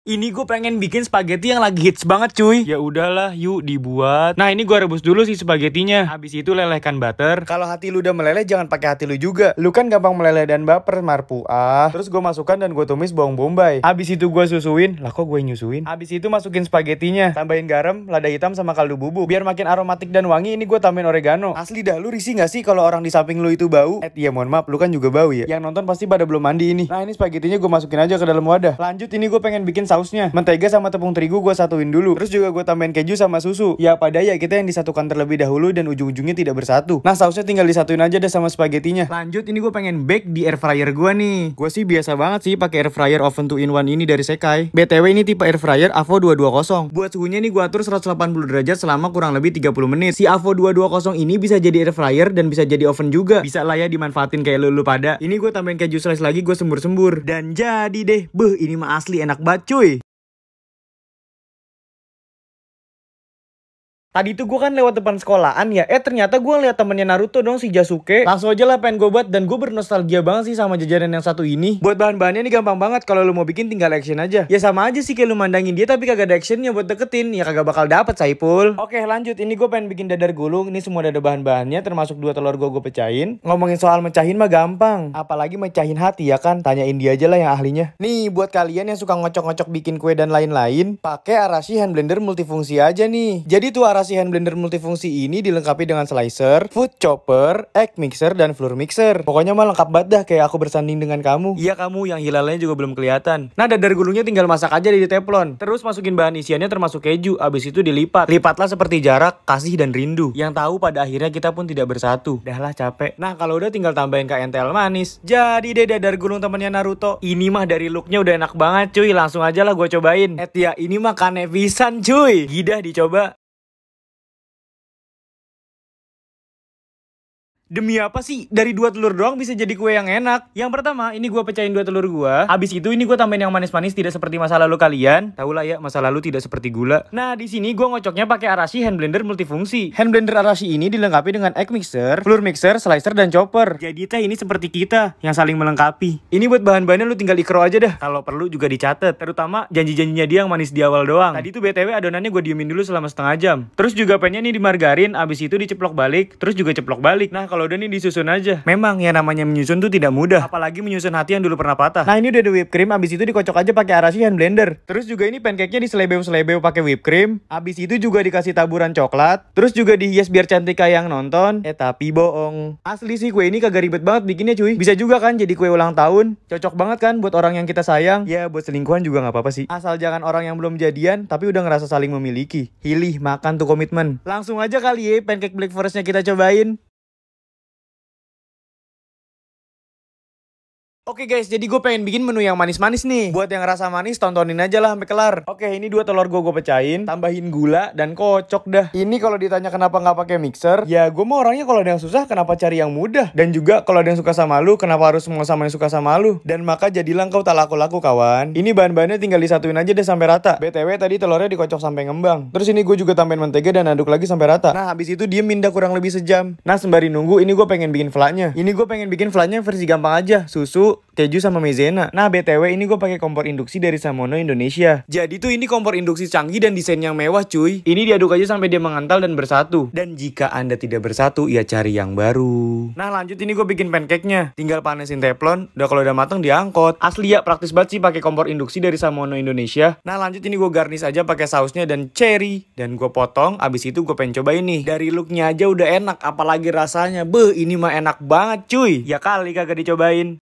Ini gue pengen bikin spaghetti yang lagi hits banget cuy. Ya udahlah, yuk dibuat. Nah, ini gue rebus dulu sih spagettinya. Habis itu lelehkan butter. Kalau hati lu udah meleleh jangan pakai hati lu juga. Lu kan gampang meleleh dan baper, Marpu. Terus gue masukkan dan gue tumis bawang bombay. Habis itu gue susuin. Lah kok gue nyusuin? Habis itu masukin spagettinya. Tambahin garam, lada hitam sama kaldu bubuk. Biar makin aromatik dan wangi, ini gue tambahin oregano. Asli dah, lu risih gak sih kalau orang di samping lu itu bau? Iya mohon maaf, lu kan juga bau ya. Yang nonton pasti pada belum mandi ini. Nah, ini spagettinya gue masukin aja ke dalam wadah. Lanjut, ini gue pengen bikin sausnya. Mentega sama tepung terigu gue satuin dulu. Terus juga gue tambahin keju sama susu. Ya pada ya kita yang disatukan terlebih dahulu dan ujung-ujungnya tidak bersatu. Nah, sausnya tinggal disatuin aja deh sama spagettinya. Lanjut, ini gue pengen bake di air fryer gue nih. Gue sih biasa banget sih pakai air fryer oven 2-in-1 ini dari Sekai. BTW ini tipe air fryer AVO 220. Buat suhunya nih gue atur 180 derajat selama kurang lebih 30 menit. Si AVO 220 ini bisa jadi air fryer dan bisa jadi oven juga. Bisa lah ya dimanfaatin kayak lu pada. Ini gue tambahin keju slice lagi, gue sembur-sembur. Dan jadi deh. Beuh, ini mah asli enak banget cuy. Tadi tuh gue kan lewat depan sekolahan ya. Ternyata gue lihat temennya Naruto dong, si Jasuke. Langsung aja lah pengen gue buat. Dan gue bernostalgia banget sih sama jajanan yang satu ini. Buat bahan-bahannya nih gampang banget. Kalau lu mau bikin tinggal action aja. Ya sama aja sih kayak lu mandangin dia tapi kagak ada actionnya buat deketin. Ya kagak bakal dapet Saipul. Oke lanjut, ini gue pengen bikin dadar gulung. Ini semua ada bahan-bahannya termasuk 2 telur gue pecahin. Ngomongin soal mecahin mah gampang. Apalagi mecahin hati ya kan. Tanyain dia aja lah yang ahlinya. Nih buat kalian yang suka ngocok-ngocok bikin kue dan lain-lain, pakai Arashi hand blender multifungsi aja nih. Jadi tuh Arashi hand blender multifungsi ini dilengkapi dengan slicer, food chopper, egg mixer, dan flour mixer. Pokoknya mah lengkap banget dah kayak aku bersanding dengan kamu. Iya kamu yang hilalnya juga belum kelihatan. Nah dadar gulungnya tinggal masak aja di teflon. Terus masukin bahan isiannya termasuk keju. Abis itu dilipat. Lipatlah seperti jarak, kasih dan rindu. Yang tahu pada akhirnya kita pun tidak bersatu. Dah lah capek. Nah kalau udah tinggal tambahin KNTL manis. Jadi deh dadar gulung temennya Naruto. Ini mah dari looknya udah enak banget cuy. Langsung aja lah gue cobain. Ya ini mah kanevisan cuy. Gidah dicoba. Demi apa sih? Dari 2 telur doang bisa jadi kue yang enak. Yang pertama, ini gue pecahin 2 telur gue. Habis itu ini gue tambahin yang manis-manis tidak seperti masa lalu kalian. Tahu lah ya, masa lalu tidak seperti gula. Nah, di sini gue ngocoknya pakai Arashi hand blender multifungsi. Hand blender Arashi ini dilengkapi dengan egg mixer, flour mixer, slicer, dan chopper. Jadi teh ini seperti kita yang saling melengkapi. Ini buat bahan-bahannya lu tinggal ikro aja dah. Kalau perlu juga dicatat. Terutama janji-janjinya dia yang manis di awal doang. Tadi tuh BTW adonannya gue diemin dulu selama setengah jam. Terus juga pennya nih dimargarin, abis itu diceplok balik, terus juga ceplok balik. Nah, kalau udah nih disusun aja. Memang ya namanya menyusun tuh tidak mudah. Apalagi menyusun hati yang dulu pernah patah. Nah ini udah ada whipped cream. Abis itu dikocok aja pakai Arashi hand blender. Terus juga ini pancake-nya diselebeu-selebeu pakai whipped cream. Abis itu juga dikasih taburan coklat. Terus juga dihias biar cantik kayak yang nonton. Tapi bohong. Asli sih kue ini kagak ribet banget bikinnya cuy. Bisa juga kan jadi kue ulang tahun. Cocok banget kan buat orang yang kita sayang. Ya buat selingkuhan juga gak apa-apa sih. Asal jangan orang yang belum jadian tapi udah ngerasa saling memiliki. Hilih makan tuh komitmen. Langsung aja kali ya pancake black forestnya kita cobain. Oke guys, jadi gue pengen bikin menu yang manis-manis nih. Buat yang rasa manis, tontonin aja lah sampai kelar. Oke, ini 2 telur gue pecahin, tambahin gula dan kocok dah. Ini kalau ditanya kenapa nggak pakai mixer, ya gue mau orangnya kalau ada yang susah, kenapa cari yang mudah? Dan juga kalau ada yang suka sama lu, kenapa harus semua sama yang suka sama lu? Dan maka jadilah engkau tak laku-laku kawan. Ini bahan-bahannya tinggal disatuin aja deh sampai rata. BTW tadi telurnya dikocok sampai ngembang. Terus ini gue juga tambahin mentega dan aduk lagi sampai rata. Nah habis itu dia minda kurang lebih sejam. Nah sembari nunggu, ini gue pengen bikin flaknya. Ini gue pengen bikin flaknya versi gampang aja, susu, keju sama maizena. Nah BTW ini gue pakai kompor induksi dari Samono Indonesia. Jadi tuh ini kompor induksi canggih dan desain yang mewah cuy. Ini diaduk aja sampai dia mengental dan bersatu. Dan jika anda tidak bersatu, ya cari yang baru. Nah lanjut ini gue bikin pancake-nya. Tinggal panesin teflon. Udah kalau udah mateng diangkut. Asli ya praktis banget sih pakai kompor induksi dari Samono Indonesia. Nah lanjut ini gue garnish aja pakai sausnya dan cherry. Dan gue potong. Abis itu gue pengen cobain nih. Dari looknya aja udah enak. Apalagi rasanya. Beuh ini mah enak banget cuy. Ya kali kagak dicobain.